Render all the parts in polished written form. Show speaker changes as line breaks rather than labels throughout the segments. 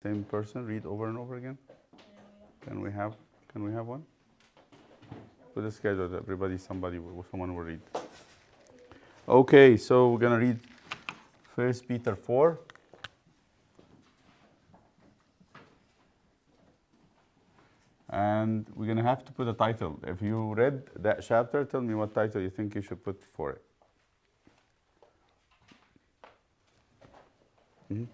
Same person read over and over again? Can we have one? Put a schedule that someone will read. Okay, so we're gonna read 1 Peter 4. And we're gonna have to put a title. If you read that chapter, tell me what title you think you should put for it. Mm-hmm.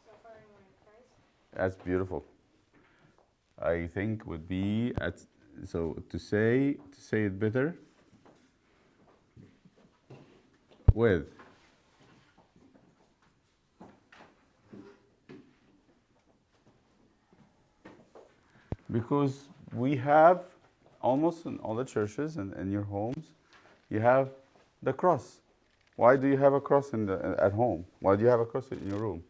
Suffering like Christ.
That's beautiful. I think would be to say it better with. Because we have almost in all the churches and in your homes, you have the cross. Why do you have a cross at home? Why do you have a cross in your room?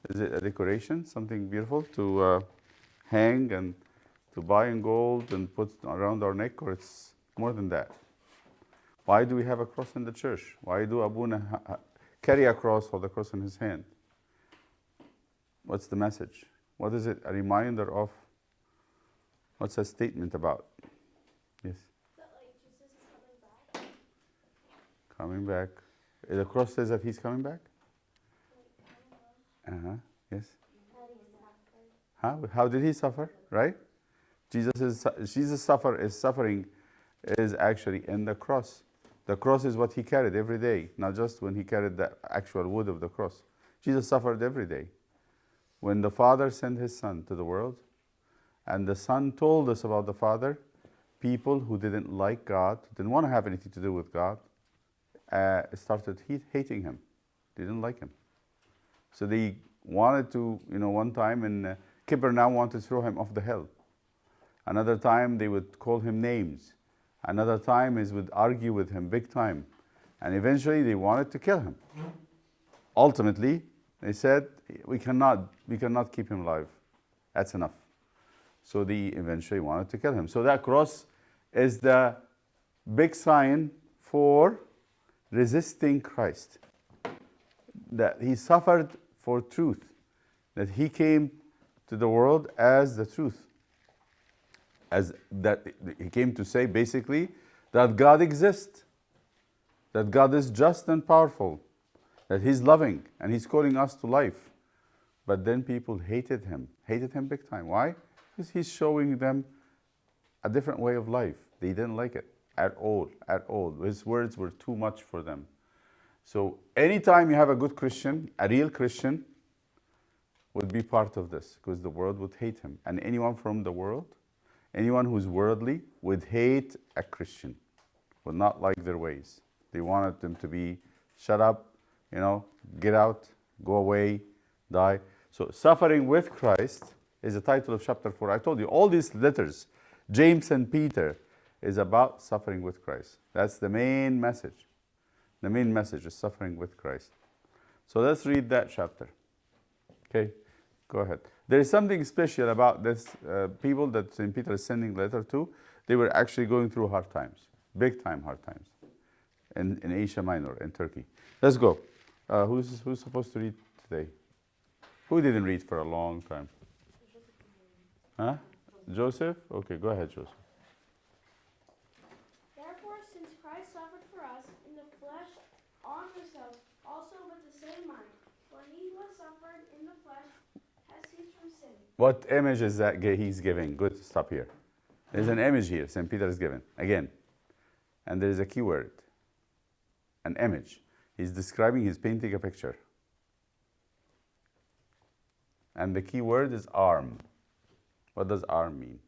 Is it a decoration, something beautiful to hang and to buy in gold and put around our neck, or it's more than that? Why do we have a cross in the church? Why do Abuna carry a cross or the cross in his hand? What's the message? What is it? A reminder of? What's a statement about? Yes?
That like Jesus is coming back.
Coming back. The cross says that he's coming back? Yes.
That he suffered.
How did he suffer? Right? Jesus suffering is actually in the cross. The cross is what he carried every day, not just when he carried the actual wood of the cross. Jesus suffered every day. When the Father sent his Son to the world, and the Son told us about the Father, people who didn't like God, didn't want to have anything to do with God, started hating him. They didn't like him. So they wanted to, one time in Capernaum wanted to throw him off the hill. Another time they would call him names. Another time is would argue with him big time. And eventually they wanted to kill him. Ultimately, they said, we cannot keep him alive. That's enough. So they eventually wanted to kill him. So that cross is the big sign for resisting Christ. That he suffered for truth. That he came to the world as the truth. As that he came to say basically that God exists. That God is just and powerful. That he's loving and he's calling us to life. But then people hated him big time. Why? Because he's showing them a different way of life. They didn't like it at all. His words were too much for them. So anytime you have a good Christian, a real Christian, would be part of this, because the world would hate him. And anyone from the world, anyone who's worldly, would hate a Christian, would not like their ways. They wanted them to be shut up, get out, go away, die. So suffering with Christ is the title of chapter 4. I told you, all these letters, James and Peter, is about suffering with Christ. That's the main message. The main message is suffering with Christ. So let's read that chapter. Okay, go ahead. There is something special about this people that St. Peter is sending letter to. They were actually going through hard times, big time hard times, in Asia Minor, in Turkey. Let's go. Who's supposed to read today? Who didn't read for a long time? Huh? Joseph? Okay, go ahead, Joseph.
Therefore, since Christ suffered for us in the flesh, arm yourselves also with the same mind. For he who has suffered in the flesh has ceased from sin.
What image is that he's giving? Good, stop here. There's an image here, St. Peter is given, again. And there's a key word, an image. He's painting a picture. And the key word is arm. What does arm mean?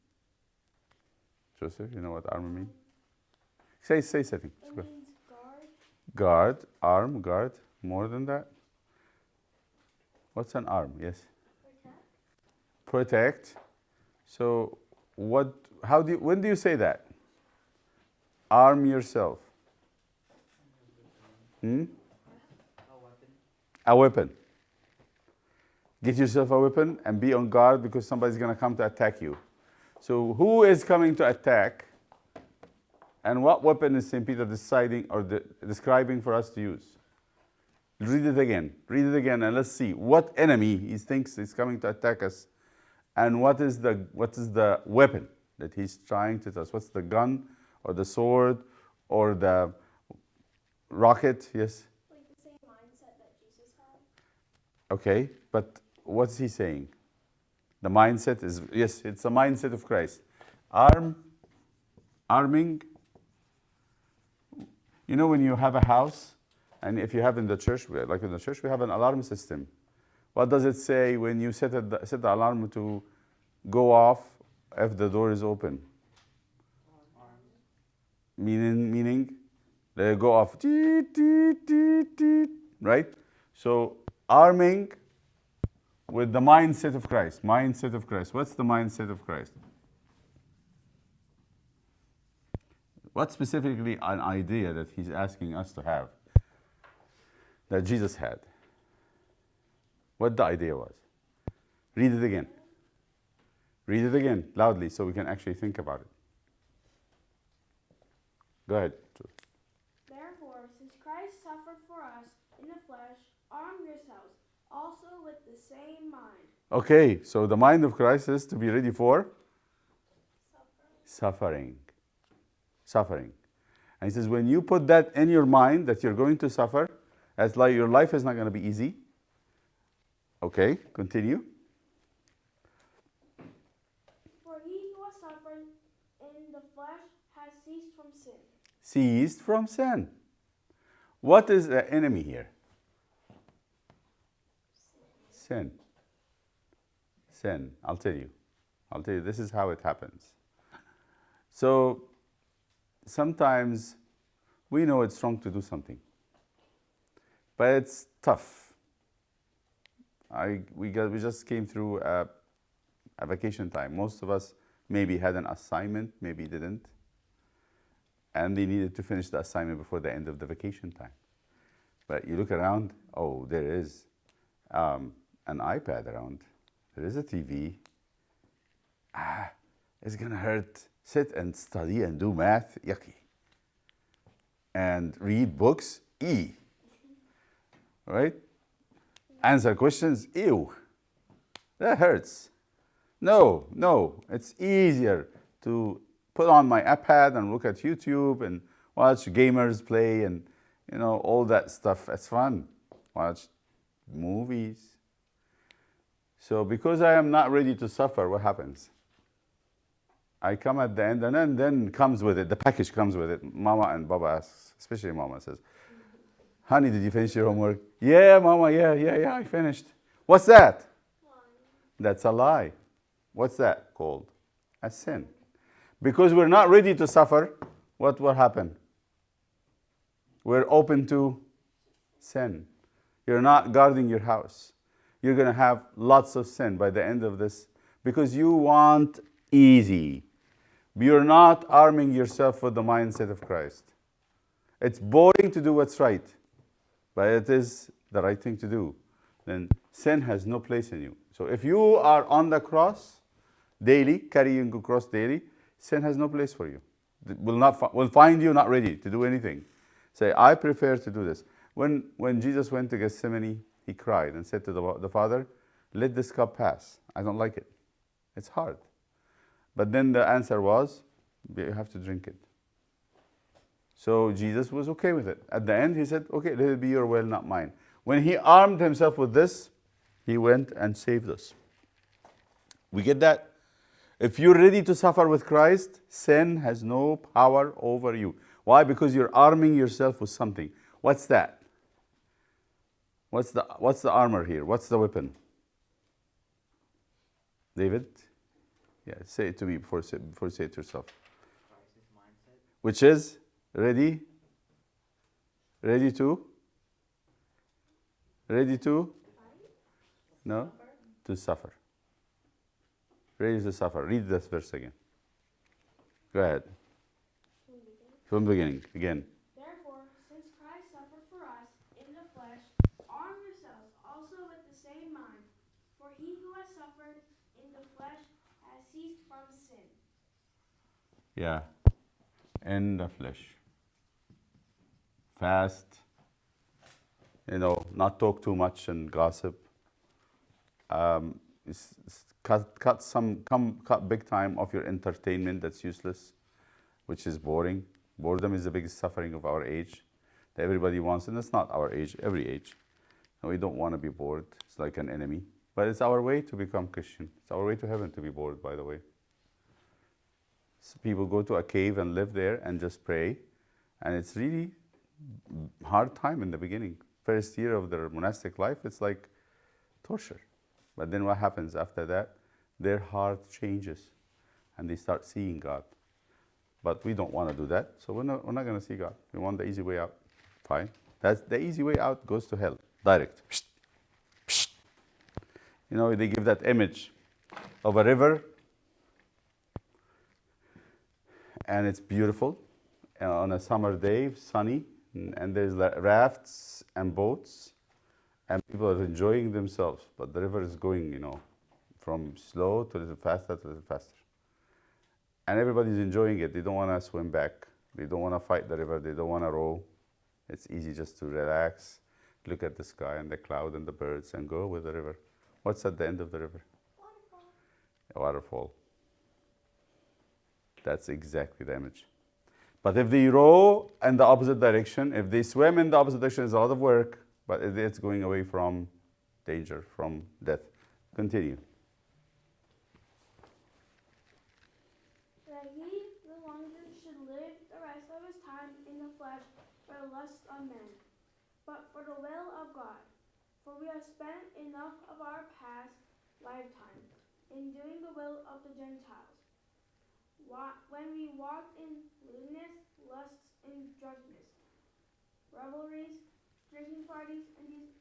Joseph, you know what arm means? Say something.
It means guard.
Guard, arm, guard. More than that? What's an arm? Yes. Protect. So when do you say that? Arm yourself. A weapon. Get yourself a weapon and be on guard because somebody's going to come to attack you. So who is coming to attack? And what weapon is St. Peter deciding or describing for us to use? Read it again. Read it again, and let's see what enemy he thinks is coming to attack us, and what is the weapon that he's trying to tell us. What's the gun, or the sword, or the rocket? Yes.
Like the same mindset that Jesus had.
Okay, but what's he saying? The mindset is, yes, it's the mindset of Christ. Arming. You know, when you have a house, and if you have in the church, like in the church, we have an alarm system. What does it say when you set the alarm to go off if the door is open? Meaning, they go off. Teet, teet, teet, teet, right? So arming with the mindset of Christ. Mindset of Christ. What's the mindset of Christ? What specifically an idea that he's asking us to have that Jesus had? What the idea was? Read it again. Read it again loudly so we can actually think about it. Go ahead.
Therefore, since Christ suffered for us in the flesh, arm yourselves also with the same mind.
Okay, so the mind of Christ is to be ready for suffering. Suffering. And he says, when you put that in your mind that you're going to suffer, as like your life is not going to be easy. Okay, continue.
For he who has suffered in the flesh has ceased from sin.
Ceased from sin. What is the enemy here? Sin. Sin. I'll tell you. This is how it happens. So sometimes we know it's wrong to do something, but it's tough. We just came through a vacation time. Most of us maybe had an assignment, maybe didn't, and they needed to finish the assignment before the end of the vacation time. But you look around, oh, there is an iPad around. There is a TV. It's gonna hurt. Sit and study and do math, yucky. And read books, right? Answer questions, ew. That hurts. No, it's easier to put on my iPad and look at YouTube and watch gamers play and all that stuff. It's fun. Watch movies. So because I am not ready to suffer, what happens? I come at the end, and then comes with it. The package comes with it. Mama and Baba asks, especially Mama says, "Honey, did you finish your homework?" "Yeah, Mama, yeah, I finished." "What's that?" That's a lie. What's that called? A sin. Because we're not ready to suffer, what will happen? We're open to sin. You're not guarding your house. You're going to have lots of sin by the end of this because you want easy. You're not arming yourself with the mindset of Christ. It's boring to do what's right, but it is the right thing to do. Then sin has no place in you. So if you are on the cross daily, carrying a cross daily, sin has no place for you. It will find you not ready to do anything. Say, I prefer to do this. When Jesus went to Gethsemane, he cried and said to the Father, "Let this cup pass. I don't like it. It's hard." But then the answer was, you have to drink it. So Jesus was okay with it. At the end, he said, "Okay, let it be your will, not mine." When he armed himself with this, he went and saved us. We get that? If you're ready to suffer with Christ, sin has no power over you. Why? Because you're arming yourself with something. What's that? What's the armor here? What's the weapon? David? Yeah, say it to me before you say it yourself. Which is ready to no, to suffer. Ready to suffer. Read this verse again. Go ahead. From the beginning, again.
Therefore, since Christ suffered for us in the flesh, arm yourselves also with the same mind. For he who has suffered in the flesh has ceased from sin.
Yeah. In the flesh. Fast. not talk too much and gossip. Cut big time of your entertainment that's useless, which is boring. Boredom is the biggest suffering of our age that everybody wants, and it's not our age, every age. And we don't want to be bored. It's like an enemy. But it's our way to become Christian. It's our way to heaven to be bored, by the way. So people go to a cave and live there and just pray, and it's really hard time in the beginning. First year of their monastic life, it's like torture. But then what happens after that? Their heart changes, and they start seeing God. But we don't want to do that, so we're not going to see God. We want the easy way out. Fine. That's the easy way out, goes to hell, direct. Psht, psht. They give that image of a river, and it's beautiful on a summer day, sunny, and there's rafts and boats, and people are enjoying themselves. But the river is going, from slow to a little faster to a little faster. And everybody's enjoying it. They don't want to swim back. They don't want to fight the river. They don't want to row. It's easy just to relax, look at the sky and the cloud and the birds, and go with the river. What's at the end of the river?
Waterfall.
A waterfall. That's exactly the image. But if they row in the opposite direction, if they swim in the opposite direction, it's a lot of work, but it's going away from danger, from death. Continue.
That he no longer should live the rest of his time in the flesh for the lust of men, but for the will of God. For we have spent enough of our past lifetime in doing the will of the Gentiles, when we walked in lewdness, lusts, and drunkenness, revelries, drinking parties, and these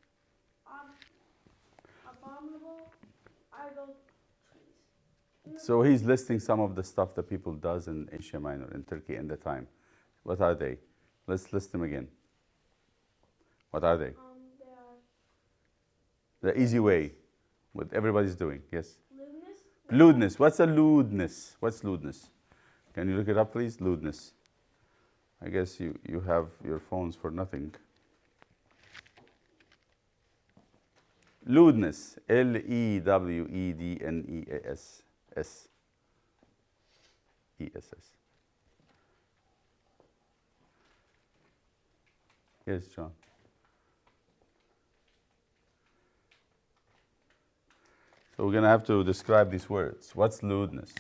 abominable idolatries.
So he's listing some of the stuff that people does in Asia Minor, in Turkey in the time. What are they? Let's list them again. What are they?
They are
The easy way, what everybody's doing. Yes.
lewdness.
Lewdness. What's a lewdness? What's lewdness? Can you look it up, please? Lewdness. I guess you have your phones for nothing. Lewdness. Lewednenes. S. E-S-S. Yes, John. So we're going to have to describe these words. What's lewdness?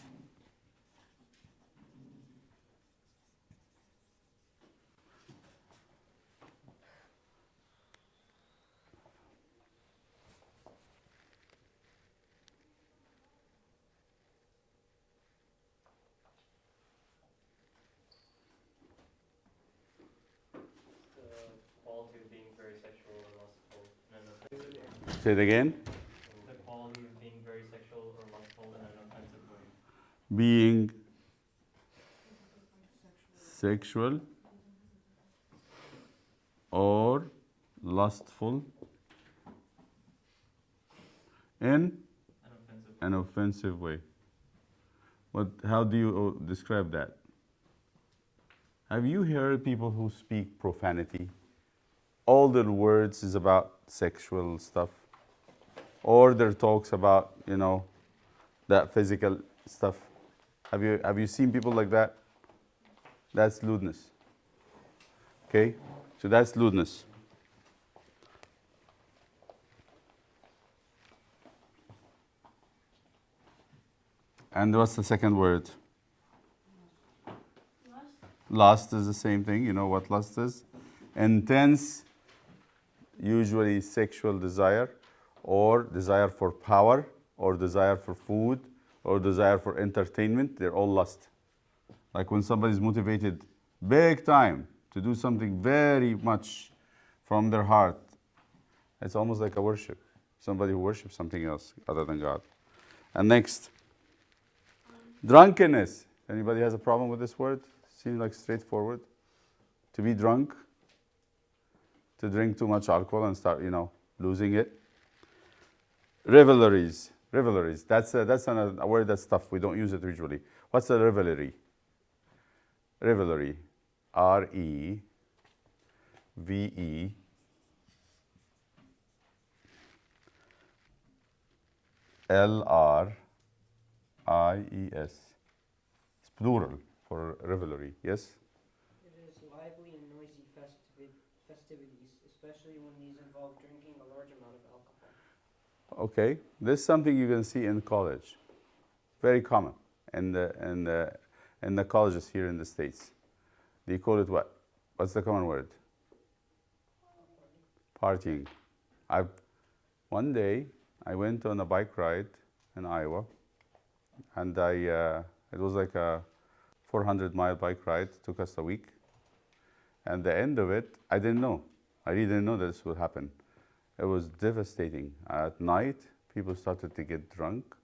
Quality of being very sexual or lustful and an offensive.
Say it again.
The quality of being very sexual or lustful in an offensive way.
Being sexual or lustful in an offensive way. How do you describe that? Have you heard people who speak profanity? All their words is about sexual stuff. Or their talks about, that physical stuff. Have you seen people like that? That's lewdness. Okay? So that's lewdness. And what's the second word? Lust is the same thing. You know what lust is? Intense, usually sexual desire, or desire for power, or desire for food, or desire for entertainment. They're all lust. Like when somebody's motivated big time to do something very much from their heart, it's almost like a worship. Somebody who worships something else other than God. And next, drunkenness. Anybody has a problem with this word? Seems like straightforward. To be drunk, to drink too much alcohol and start, losing it. Revelries. Revelries. That's a word that's tough. We don't use it usually. What's a revelry? Revelry. R-E-V-E-L-R-Y. L-R-I-E-S. It's plural for revelry, yes?
It is lively and noisy festivities, especially when these involve drinking a large amount of alcohol.
Okay, this is something you can see in college. Very common in the colleges here in the States. They call it what? What's the common word? Partying. One day I went on a bike ride in Iowa, and it was like a 400-mile bike ride. It took us a week. And the end of it, I didn't know. I really didn't know that this would happen. It was devastating. At night, people started to get drunk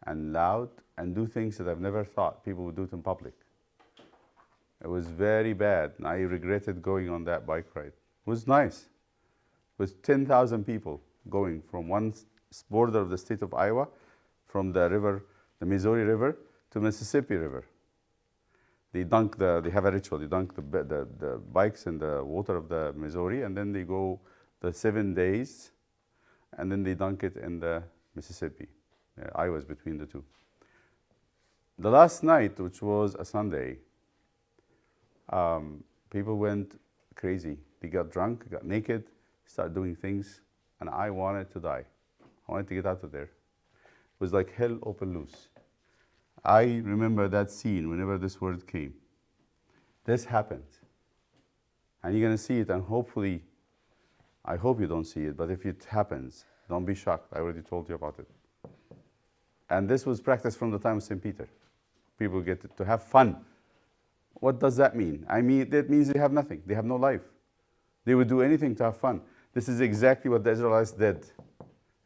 and loud and do things that I've never thought people would do it in public. It was very bad. And I regretted going on that bike ride. It was nice. With 10,000 people going from one border of the state of Iowa, from the river, the Missouri River, to Mississippi River. They have a ritual. They dunk the bikes in the water of the Missouri, and then they go the 7 days, and then they dunk it in the Mississippi. Iowa's between the two. The last night, which was a Sunday, people went crazy. They got drunk, got naked, started doing things, and I wanted to die. I wanted to get out of there. It was like hell open loose. I remember that scene whenever this word came. This happened. And you're going to see it, and hopefully, I hope you don't see it, but if it happens, don't be shocked. I already told you about it. And this was practiced from the time of St. Peter. People get to have fun. What does that mean? I mean, that means they have nothing. They have no life. They would do anything to have fun. This is exactly what the Israelites did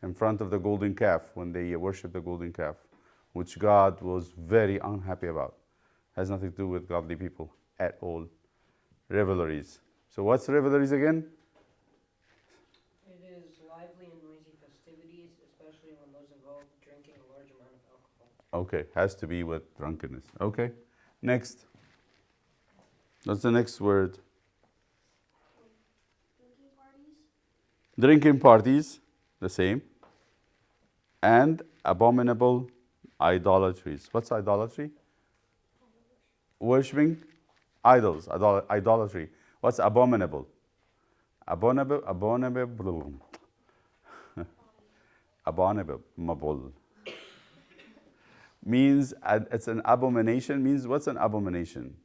in front of the golden calf when they worshiped the golden calf, which God was very unhappy about. Has nothing to do with godly people at all. Revelries. So what's revelries again?
It is lively and noisy festivities, especially when those involve drinking a large amount of alcohol.
Okay, has to be with drunkenness. Okay, next. What's the next word?
Drinking parties.
Drinking parties, the same. And abominable idolatries. What's idolatry? Worshipping idols, idolatry. What's abominable? Abominable. Abominable. Means, it's an abomination. Means, what's an abomination?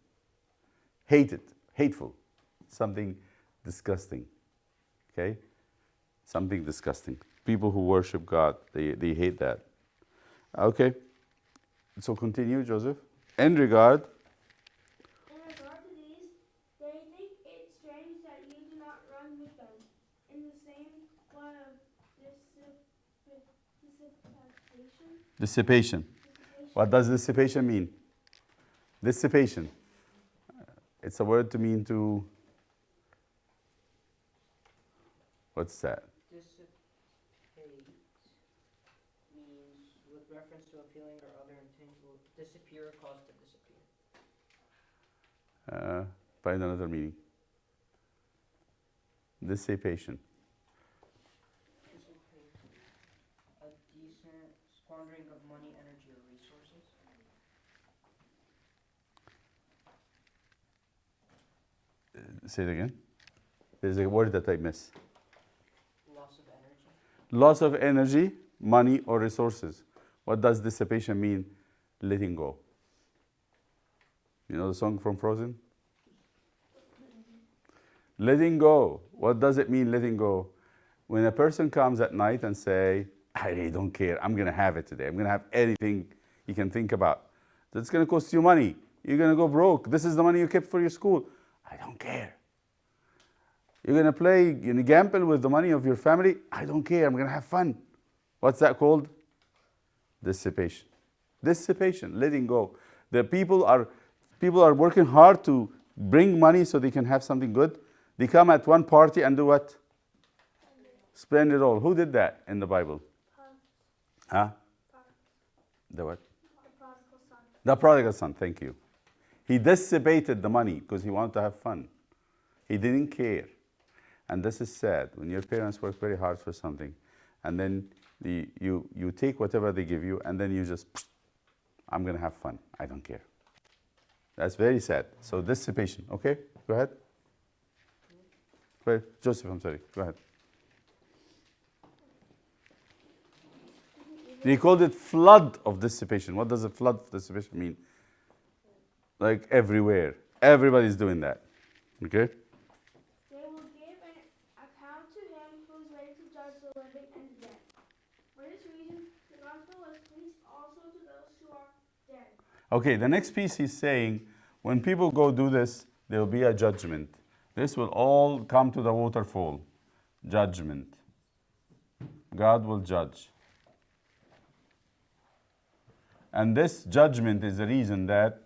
Hated, hateful, something disgusting. Okay? Something disgusting. People who worship God, they hate that. Okay? So continue, Joseph. In regard
to these, they think it strange that you do not run with them in the same flood of
dissipation. What does dissipation mean? Dissipation. It's a word to mean to. What's that?
Dissipate means with reference to a feeling or other intangible. Disappear or cause to disappear.
Find another meaning. Dissipation.
Dissipate. A decent squandering of money, energy, or resources.
Say it again. There's a word that I miss.
Loss of energy.
Loss of energy, money, or resources. What does dissipation mean? Letting go. You know the song from Frozen? Letting go. What does it mean, letting go? When a person comes at night and say, I really don't care. I'm going to have it today. I'm going to have anything you can think about. That's going to cost you money. You're going to go broke. This is the money you kept for your school. I don't care. You're going to gamble with the money of your family. I don't care. I'm going to have fun. What's that called? Dissipation. Dissipation, letting go. The people are working hard to bring money so they can have something good. They come at one party and do what? Spend it all. Who did that in the Bible? Huh? The what?
The prodigal son.
The prodigal son, thank you. He dissipated the money because he wanted to have fun. He didn't care. And this is sad. When your parents work very hard for something, and then You take whatever they give you, and then you just, I'm going to have fun. I don't care. That's very sad. So dissipation. Okay, go ahead. Wait, Joseph, I'm sorry. Go ahead. They called it flood of dissipation. What does a flood of dissipation mean? Like everywhere. Everybody's doing that. Okay?
They will give an account to him who is ready to judge the living and the dead. For this reason, the gospel was preached also to those who are dead.
Okay, the next piece he's saying, when people go do this, there will be a judgment. This will all come to the waterfall. Judgment. God will judge. And this judgment is the reason that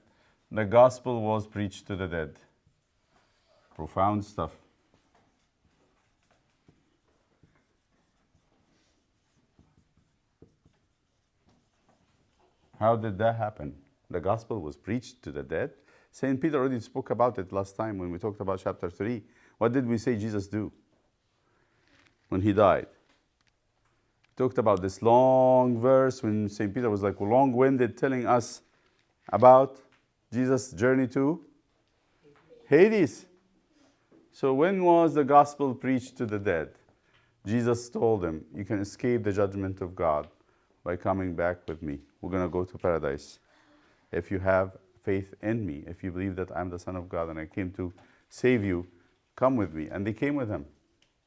the gospel was preached to the dead. Profound stuff. How did that happen? The gospel was preached to the dead. St. Peter already spoke about it last time when we talked about chapter 3. What did we say Jesus do when he died? Talked about this long verse when St. Peter was like long-winded telling us about Jesus' journey to Hades. So when was the gospel preached to the dead? Jesus told them, you can escape the judgment of God by coming back with me. We're going to go to paradise. If you have faith in me, if you believe that I'm the Son of God and I came to save you, come with me. And they came with him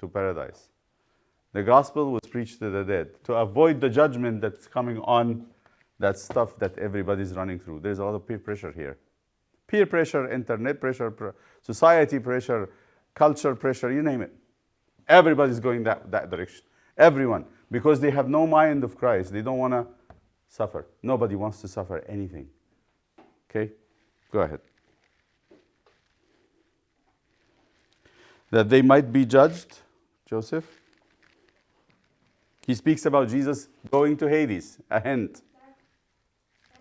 to paradise. The gospel was preached to the dead to avoid the judgment that's coming on that stuff that everybody's running through. There's a lot of peer pressure here. Peer pressure, internet pressure, society pressure, culture pressure, you name it. Everybody's going that direction. Everyone. Because they have no mind of Christ. They don't want to suffer. Nobody wants to suffer anything. Okay? Go ahead. That they might be judged, Joseph. He speaks about Jesus going to Hades, a hint.
That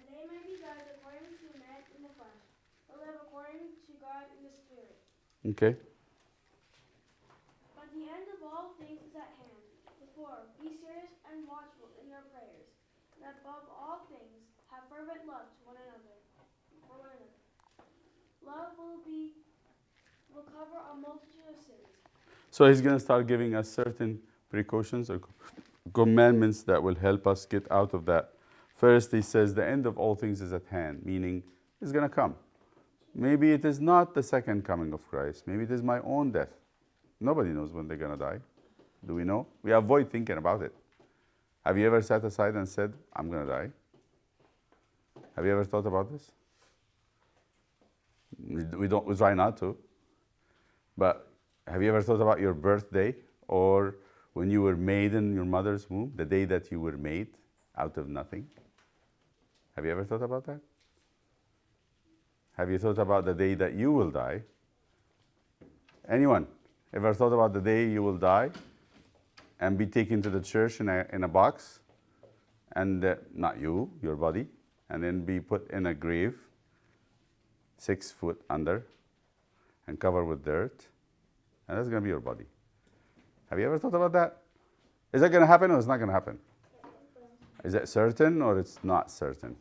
they may be judged according to men in the flesh, but live according to God in the Spirit.
Okay.
But the end of all things is at hand. Therefore, be serious and watchful in your prayers, and above all things, have fervent love to one another. For one another. Love will cover a multitude of sins.
So he's going to start giving us certain precautions or commandments that will help us get out of that. First, he says the end of all things is at hand, meaning it's going to come. Maybe it is not the second coming of Christ. Maybe it is my own death. Nobody knows when they're going to die. Do we know? We avoid thinking about it. Have you ever sat aside and said, I'm going to die? Have you ever thought about this? We try not to. But have you ever thought about your birthday or when you were made in your mother's womb, the day that you were made out of nothing? Have you ever thought about that? Have you thought about the day that you will die? Anyone ever thought about the day you will die and be taken to the church in a box? And not you, your body, and then be put in a grave 6 foot under and covered with dirt, and that's going to be your body. Have you ever thought about that? Is that going to happen or it's not going to happen? Is it certain or it's not certain?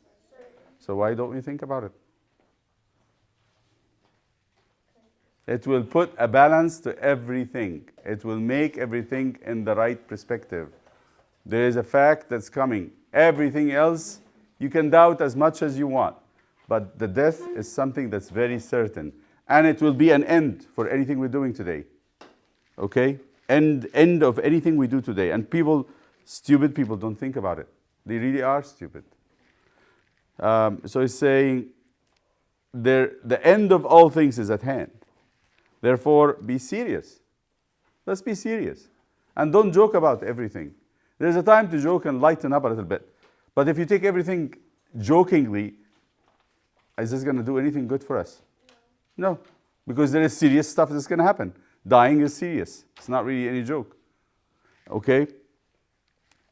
So why don't we think about it? It will put a balance to everything. It will make everything in the right perspective. There is a fact that's coming. Everything else, you can doubt as much as you want. But the death is something that's very certain. And it will be an end for anything we're doing today. Okay? End of anything we do today. And people, stupid people, don't think about it. They really are stupid. So he's saying, the end of all things is at hand. Therefore, be serious. Let's be serious. And don't joke about everything. There's a time to joke and lighten up a little bit. But if you take everything jokingly, is this going to do anything good for us? No. Because there is serious stuff that's going to happen. Dying is serious. It's not really any joke. Okay?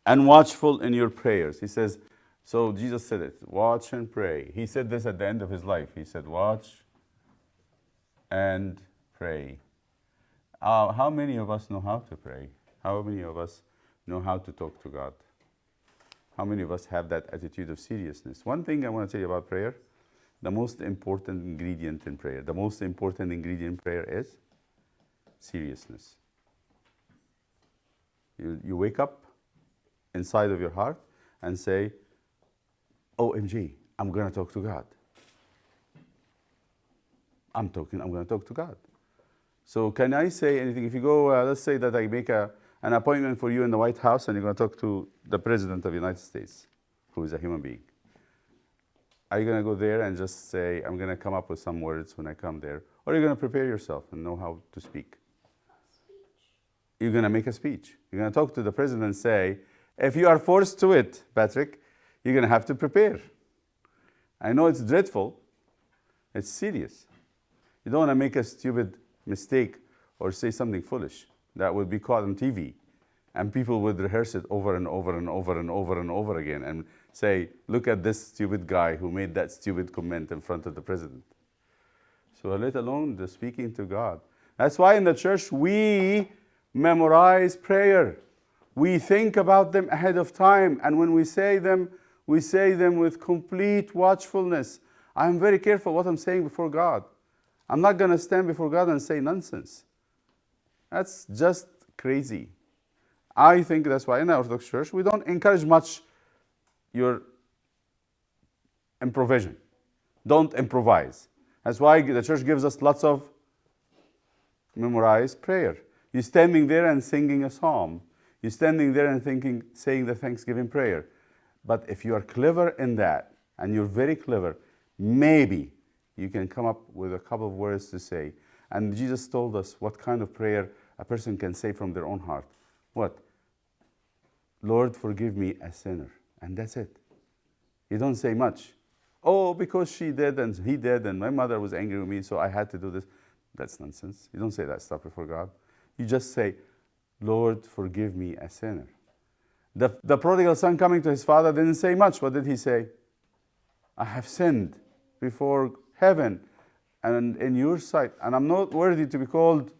And watchful in your prayers. He says, so Jesus said it, watch and pray. He said this at the end of his life. He said, watch and pray. How many of us know how to pray? How many of us know how to talk to God? How many of us have that attitude of seriousness? One thing I want to tell you about prayer, the most important ingredient in prayer, is seriousness. You wake up inside of your heart and say, OMG, I'm going to talk to God. I'm going to talk to God. So can I say anything? If you go, let's say that I make an appointment for you in the White House and you're going to talk to the President of the United States, who is a human being. Are you going to go there and just say, I'm going to come up with some words when I come there? Or are you going to prepare yourself and know how to speak? You're going to make a speech. You're going to talk to the President and say, if you are forced to it, Patrick, you're going to have to prepare. I know it's dreadful. It's serious. You don't want to make a stupid mistake or say something foolish that would be caught on TV. And people would rehearse it over and over and over and over and over again and say, look at this stupid guy who made that stupid comment in front of the president. So let alone the speaking to God. That's why in the church we memorize prayer. We think about them ahead of time. And when we say them with complete watchfulness. I'm very careful what I'm saying before God. I'm not going to stand before God and say nonsense. That's just crazy. I think that's why in the Orthodox Church we don't encourage much your improvisation. Don't improvise. That's why the church gives us lots of memorized prayer. You're standing there and singing a psalm. You're standing there and saying the Thanksgiving prayer. But if you are clever in that, and you're very clever, maybe you can come up with a couple of words to say. And Jesus told us what kind of prayer a person can say from their own heart. What? Lord, forgive me, a sinner. And that's it. You don't say much. Oh, because she did and he did and my mother was angry with me, so I had to do this. That's nonsense. You don't say that stuff before God. You just say, Lord, forgive me, a sinner. The prodigal son coming to his father didn't say much. What did he say? I have sinned before heaven and in your sight, and I'm not worthy to be called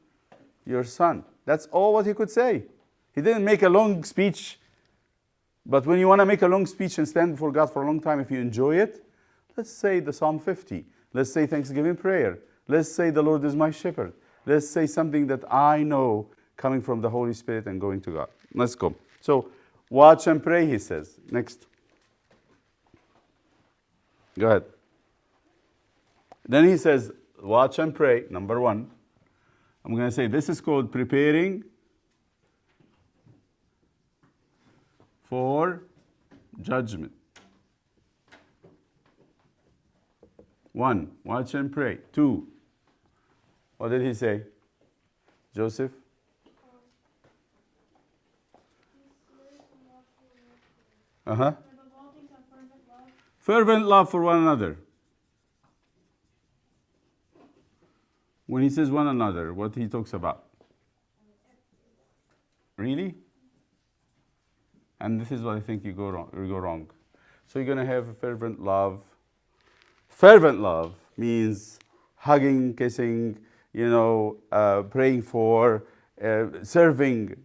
your son. That's all what he could say. He didn't make a long speech. But when you want to make a long speech and stand before God for a long time, if you enjoy it, let's say the Psalm 50. Let's say Thanksgiving prayer. Let's say the Lord is my shepherd. Let's say something that I know coming from the Holy Spirit and going to God. Let's go. So, watch and pray, he says. Next. Go ahead. Then he says, watch and pray, number 1. I'm going to say this is called preparing for judgment. 1, watch and pray. 2, what did he say? Joseph? Fervent love for one another. When he says one another, what he talks about? Really? And this is what I think you go wrong. So you're going to have fervent love. Fervent love means hugging, kissing, praying for, serving,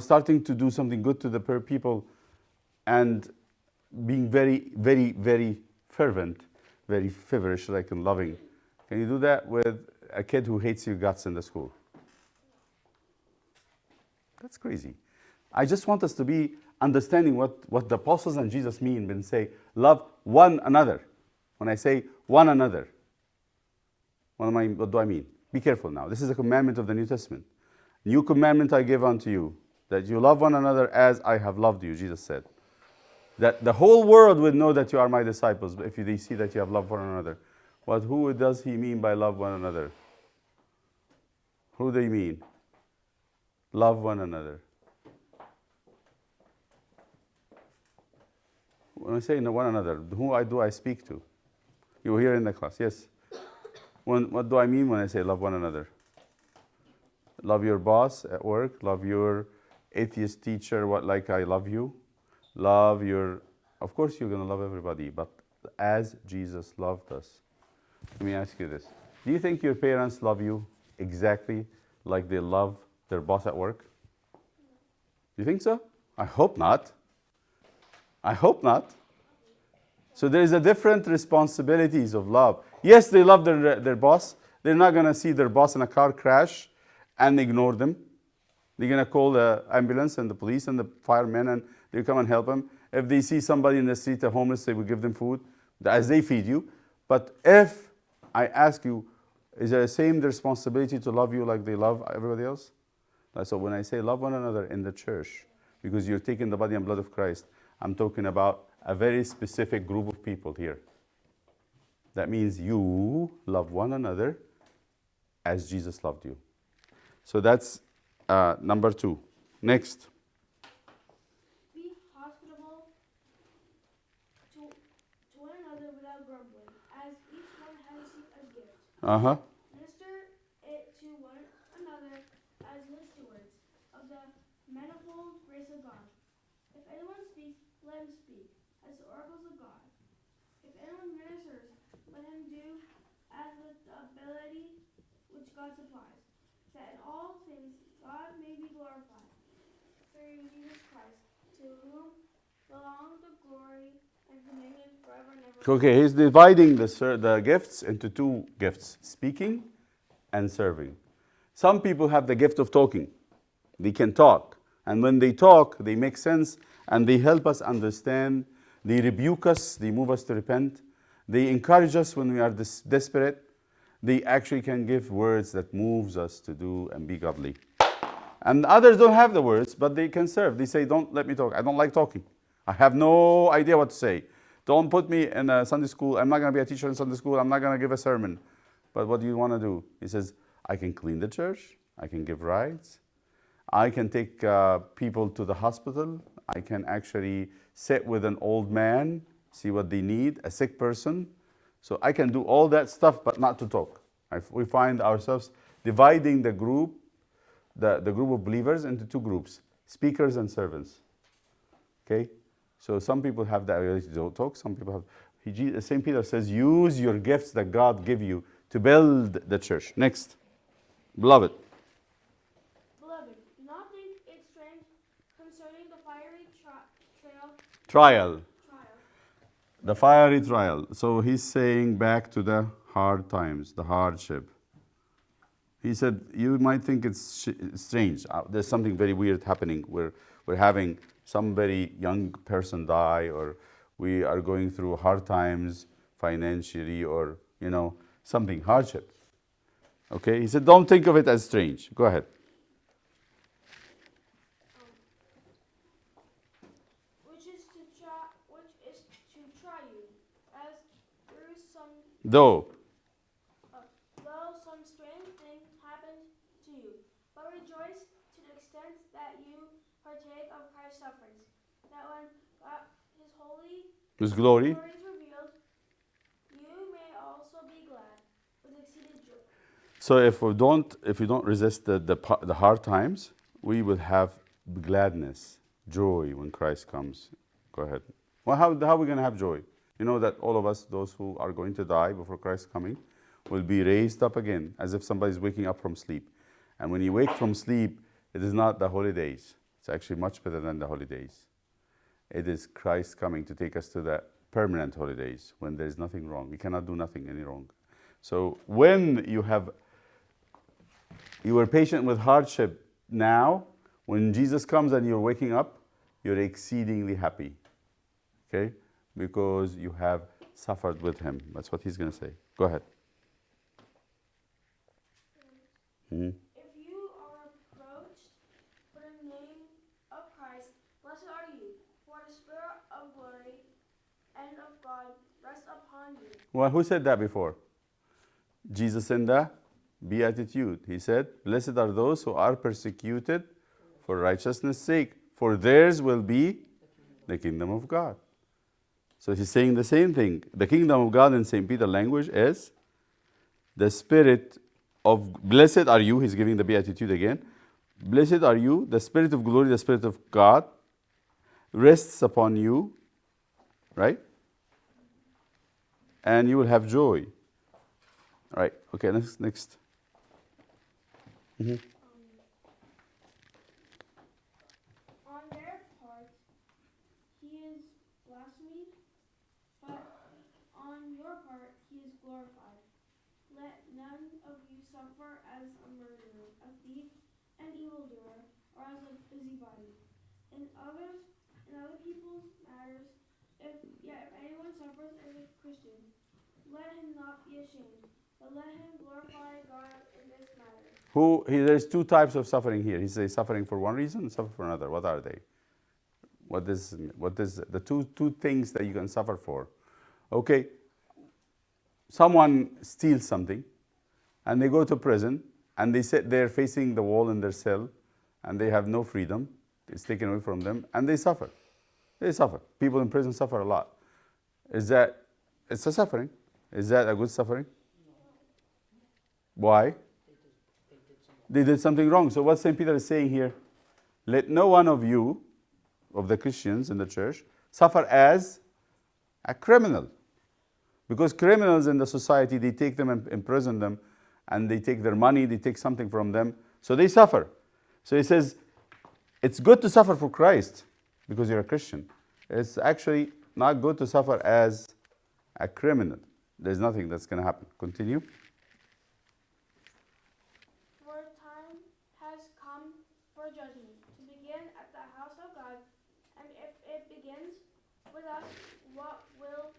starting to do something good to the people, and being very, very, very fervent, very feverish, like and loving. Can you do that with a kid who hates your guts in the school? That's crazy. I just want us to be understanding what the apostles and Jesus mean when they say, love one another. When I say one another, what do I mean? Be careful now. This is a commandment of the New Testament. New commandment I give unto you, that you love one another as I have loved you, Jesus said. That the whole world would know that you are my disciples if they see that you have loved one another. But who does he mean by love one another? Who do they mean? Love one another. When I say one another, who do I speak to? You were here in the class, yes. What do I mean when I say love one another? Love your boss at work. Love your atheist teacher, like I love you. Of course you're going to love everybody, but as Jesus loved us. Let me ask you this. Do you think your parents love you exactly like they love their boss at work? You think so? I hope not. I hope not. So there is a different responsibilities of love. Yes, they love their boss. They're not going to see their boss in a car crash and ignore them. They're going to call the ambulance and the police and the firemen, and they come and help them. If they see somebody in the street, a homeless, they will give them food as they feed you. But if I ask you, is there the same responsibility to love you like they love everybody else? So when I say love one another in the church, because you're taking the body and blood of Christ, I'm talking about a very specific group of people here. That means you love one another as Jesus loved you. So that's number 2. Next.
Be hospitable to one another without grumbling, as each one has received a gift.
Uh-huh.
Minister it to one another as good stewards of the manifold grace of God. If anyone speaks, let him speak as the oracles of God. If anyone ministers, let him do as with the ability which God supplies, that in all things God may be glorified through Jesus Christ, to whom belong the glory and dominion forever and ever.
Okay, he's dividing the gifts into 2 gifts, speaking and serving. Some people have the gift of talking. They can talk. And when they talk, they make sense and they help us understand. They rebuke us. They move us to repent. They encourage us when we are desperate. They actually can give words that moves us to do and be godly. And others don't have the words, but they can serve. They say, don't let me talk. I don't like talking. I have no idea what to say. Don't put me in a Sunday school. I'm not going to be a teacher in Sunday school. I'm not going to give a sermon. But what do you want to do? He says, I can clean the church. I can give rides. I can take people to the hospital. I can actually sit with an old man, see what they need, a sick person. So I can do all that stuff, but not to talk. We find ourselves dividing the group, the group of believers into 2 groups, speakers and servants. Okay? So some people have the ability to talk, some people have... St. Peter says, use your gifts that God give you to build the church. Next. Beloved.
Beloved, do not think it strange concerning the fiery
Trial.
trial.
The fiery trial. So he's saying back to the hard times, the hardship. He said, you might think it's strange. There's something very weird happening. We're having some very young person die, or we are going through hard times financially, or, something, hardship. Okay? He said, don't think of it as strange. Go ahead.
Which is to try you, as through
Though
though some strange thing happened to you. But rejoice to the extent that you partake of Christ's sufferings, that when God, his
glory.
glory is revealed, you may also be glad with exceeding joy.
So if we don't resist the hard times, we will have gladness, joy when Christ comes. Go ahead. Well, how are we going to have joy? You know that all of us, those who are going to die before Christ's coming, will be raised up again, as if somebody's waking up from sleep. And when you wake from sleep, it is not the holidays. It's actually much better than the holidays. It is Christ coming to take us to the permanent holidays, when there is nothing wrong. We cannot do nothing any wrong. So when you were patient with hardship now, when Jesus comes and you're waking up, you're exceedingly happy. Okay? Because you have suffered with him. That's what he's going to say. Go ahead. Mm-hmm.
If you are reproached for the name of Christ, blessed are you, for the Spirit of glory and of God rests upon you.
Well, who said that before? Jesus in the Beatitude. He said, blessed are those who are persecuted for righteousness' sake, for theirs will be the kingdom of God. So he's saying the same thing. The kingdom of God in St. Peter language is the Spirit of, blessed are you, he's giving the Beatitude again. Blessed are you, the Spirit of glory, the Spirit of God rests upon you, right? And you will have joy. Right, okay, next. Mm-hmm.
On their part, he is glorified. Let none of you suffer as a murderer, a thief, an evildoer, or as a busybody. In other people's matters, if anyone suffers as a Christian, let him not be ashamed, but let him glorify God in this matter.
There's two types of suffering here. He says suffering for one reason and suffer for another. What are they? What is the two things that you can suffer for? Okay, someone steals something, and they go to prison, and they sit there facing the wall in their cell, and they have no freedom. It's taken away from them, and they suffer. They suffer. People in prison suffer a lot. It's a suffering. Is that a good suffering? Why? They did something wrong. So what St. Peter is saying here, let no one of you, of the Christians in the church, suffer as a criminal. Because criminals in the society, they take them and imprison them, and they take their money, they take something from them, so they suffer. So he says, it's good to suffer for Christ because you're a Christian. It's actually not good to suffer as a criminal. There's nothing that's going to happen. Continue.
For time has come for judgment to begin at the house of God, and if it begins with us, what will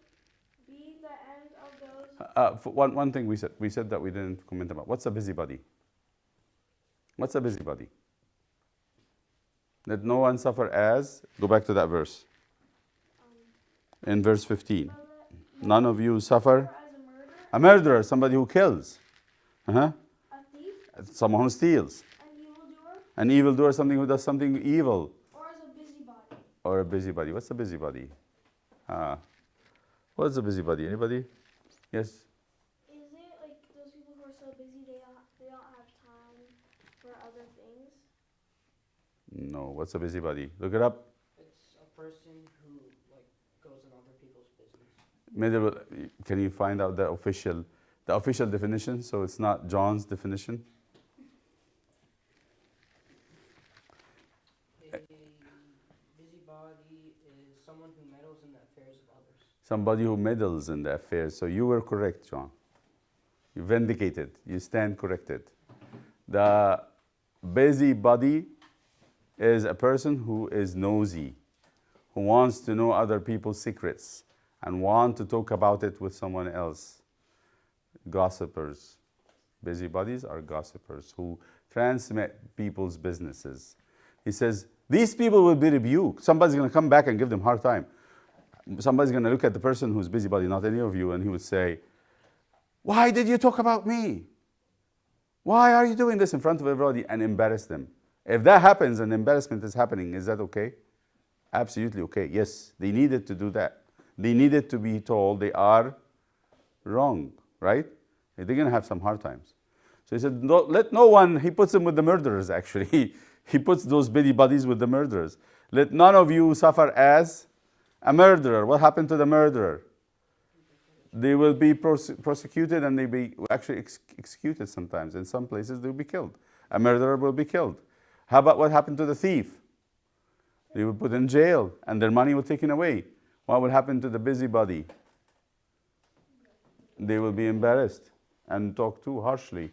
be the end of those?
One thing we said that we didn't comment about. What's a busybody? What's a busybody? Let no one suffer as, go back to that verse. In verse 15. None of you suffer.
As a murderer,
A murderer, somebody who kills.
a thief,
Someone who steals.
an evildoer,
An evildoer, something who does something evil.
or as a busybody.
Or a busybody. What's a busybody? What's a busybody? Anybody? Yes?
Is it like those people who are so busy they don't have time for other things?
No. What's a busybody? Look it up.
It's a person who goes in other people's business.
Can you find out the official definition? So it's not John's definition.
A busybody is someone who meddles in the affairs of others.
Somebody who meddles in the affairs. So you were correct, John. You vindicated. You stand corrected. The busybody is a person who is nosy, who wants to know other people's secrets and want to talk about it with someone else. Gossipers. Busybodies are gossipers who transmit people's businesses. He says, these people will be rebuked. Somebody's going to come back and give them a hard time. Somebody's going to look at the person who's busybody, not any of you, and he would say, why did you talk about me? Why are you doing this in front of everybody, and embarrass them? If that happens and embarrassment is happening, is that okay? Absolutely okay. Yes, they needed to do that. They needed to be told they are wrong, right? They're going to have some hard times. So he said, let no one, he puts them with the murderers actually. He puts those busybodies with the murderers. Let none of you suffer as a murderer. What happened to the murderer? They will be prosecuted, and they be actually executed sometimes. In some places they will be killed. A murderer will be killed. How about what happened to the thief? They will put in jail and their money will be taken away. What will happen to the busybody? They will be embarrassed and talked to harshly.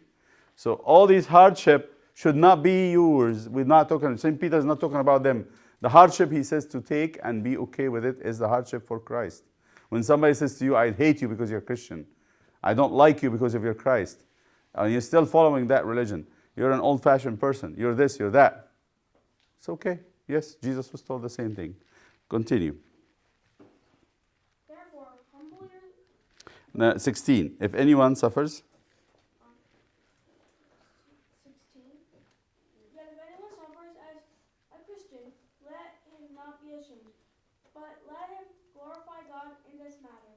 So all these hardship should not be yours. We're not talking, St. Peter is not talking about them. The hardship he says to take and be okay with it is the hardship for Christ. When somebody says to you, I hate you because you're Christian. I don't like you because of your Christ. And you're still following that religion. You're an old-fashioned person. You're this, you're that. It's okay. Yes, Jesus was told the same thing. Continue.
Therefore, humble your...
Now, 16. If anyone suffers...
16. Yet if anyone suffers as a Christian, let him not be ashamed, but let him glorify God in this matter.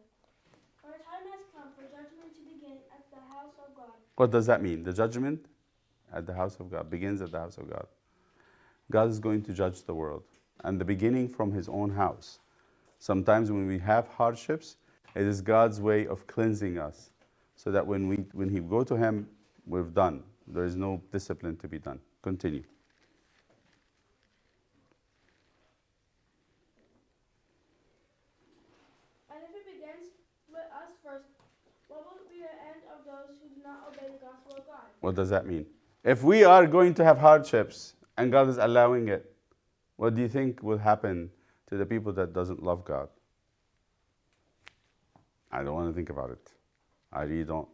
For the time has come for judgment to begin at the house of God.
What does that mean? The judgment at the house of God begins at the house of God. God is going to judge the world, and the beginning from his own house. Sometimes when we have hardships, it is God's way of cleansing us, so that when we go to him, we've done. There is no discipline to be done. Continue.
And if it begins with us first, what will of those who do not obey the gospel of God.
What does that mean? If we are going to have hardships and God is allowing it, what do you think will happen to the people that doesn't love God? I don't want to think about it. I really don't.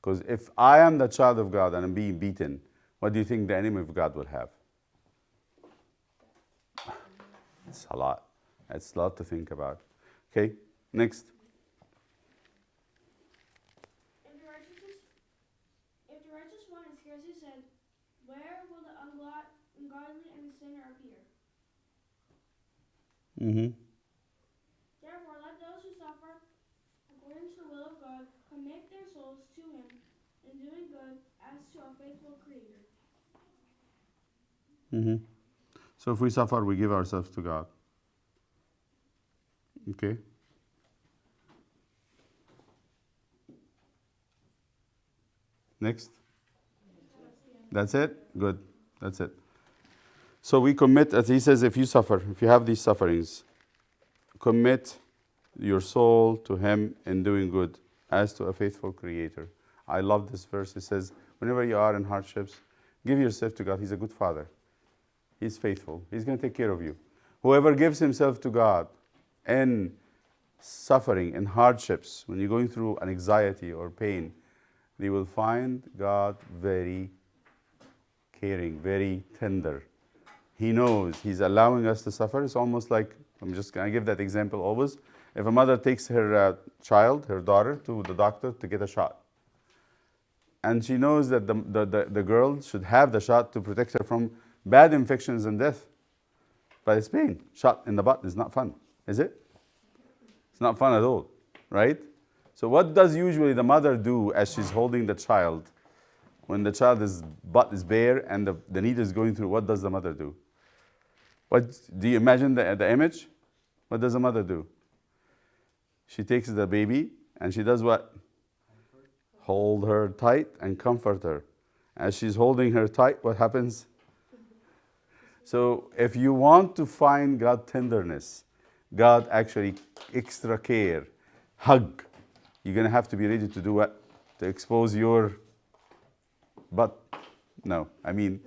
Because if I am the child of God and I'm being beaten, what do you think the enemy of God will have? It's a lot. It's a lot to think about. Okay, next.
If the righteous one is scarcely said, where will the ungodly and the sinner appear? Therefore, let those who suffer according to the will of God commit their souls to Him in doing good as to a faithful Creator.
So if we suffer, we give ourselves to God. Okay? Next. That's it? Good. That's it. So we commit, as he says, if you suffer, if you have these sufferings, commit your soul to Him in doing good as to a faithful Creator. I love this verse. It says, whenever you are in hardships, give yourself to God. He's a good Father. He's faithful. He's going to take care of you. Whoever gives himself to God in suffering, in hardships, when you're going through an anxiety or pain, they will find God very caring, very tender. He knows He's allowing us to suffer. It's almost like, I'm just going to give that example always. If a mother takes her child, her daughter, to the doctor to get a shot, and she knows that the girl should have the shot to protect her from bad infections and death. But it's pain. Shot in the butt is not fun, is it? It's not fun at all, right? So what does usually the mother do as she's holding the child? When the child's butt is bare and the needle is going through, what does the mother do? What do you imagine the image? What does the mother do? She takes the baby and she does what? Hold her tight and comfort her. As she's holding her tight, what happens? So if you want to find God tenderness, God actually extra care, hug, you're going to have to be ready to do what? To expose your butt. No, I mean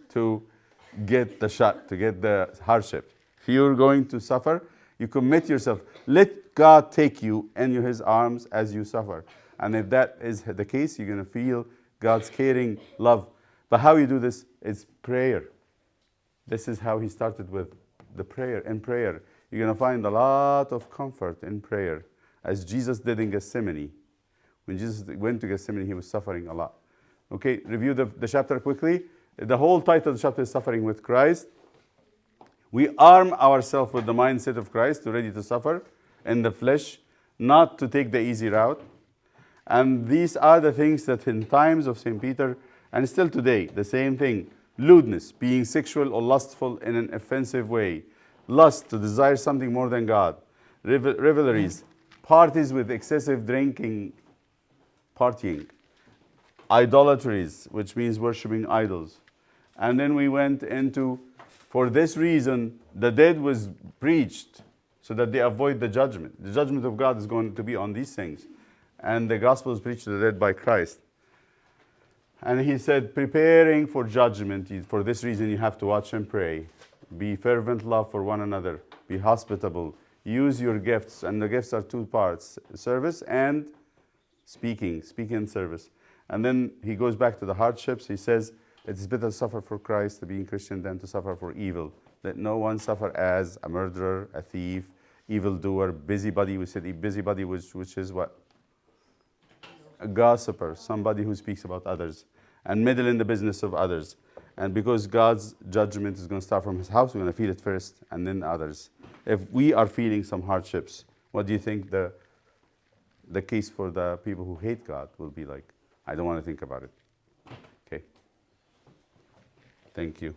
to get the shot, to get the hardship. If you're going to suffer, you commit yourself. Let God take you in His arms as you suffer. And if that is the case, you're going to feel God's caring love. But how you do this is prayer. This is how He started with the prayer. In prayer, you're going to find a lot of comfort in prayer, as Jesus did in Gethsemane. When Jesus went to Gethsemane, He was suffering a lot. Okay, review the chapter quickly. The whole title of the chapter is Suffering with Christ. We arm ourselves with the mindset of Christ, ready to suffer in the flesh, not to take the easy route. And these are the things that in times of St. Peter, and still today, the same thing. Lewdness, being sexual or lustful in an offensive way. Lust, to desire something more than God. Revelries, parties with excessive drinking, partying. Idolatries, which means worshiping idols. And then we went into, for this reason, the dead was preached so that they avoid the judgment. The judgment of God is going to be on these things. And the gospel is preached to the dead by Christ. And he said, preparing for judgment, for this reason you have to watch and pray. Be fervent love for one another. Be hospitable. Use your gifts. And the gifts are two parts, service and speaking and service. And then he goes back to the hardships. He says, it is better to suffer for Christ, to be a Christian, than to suffer for evil. Let no one suffer as a murderer, a thief, evildoer, busybody. We said busybody, which is what? A gossiper, somebody who speaks about others and meddle in the business of others. And because God's judgment is going to start from His house, we're going to feel it first and then others. If we are feeling some hardships, what do you think the case for the people who hate God will be like? I don't want to think about it. Okay. Thank you.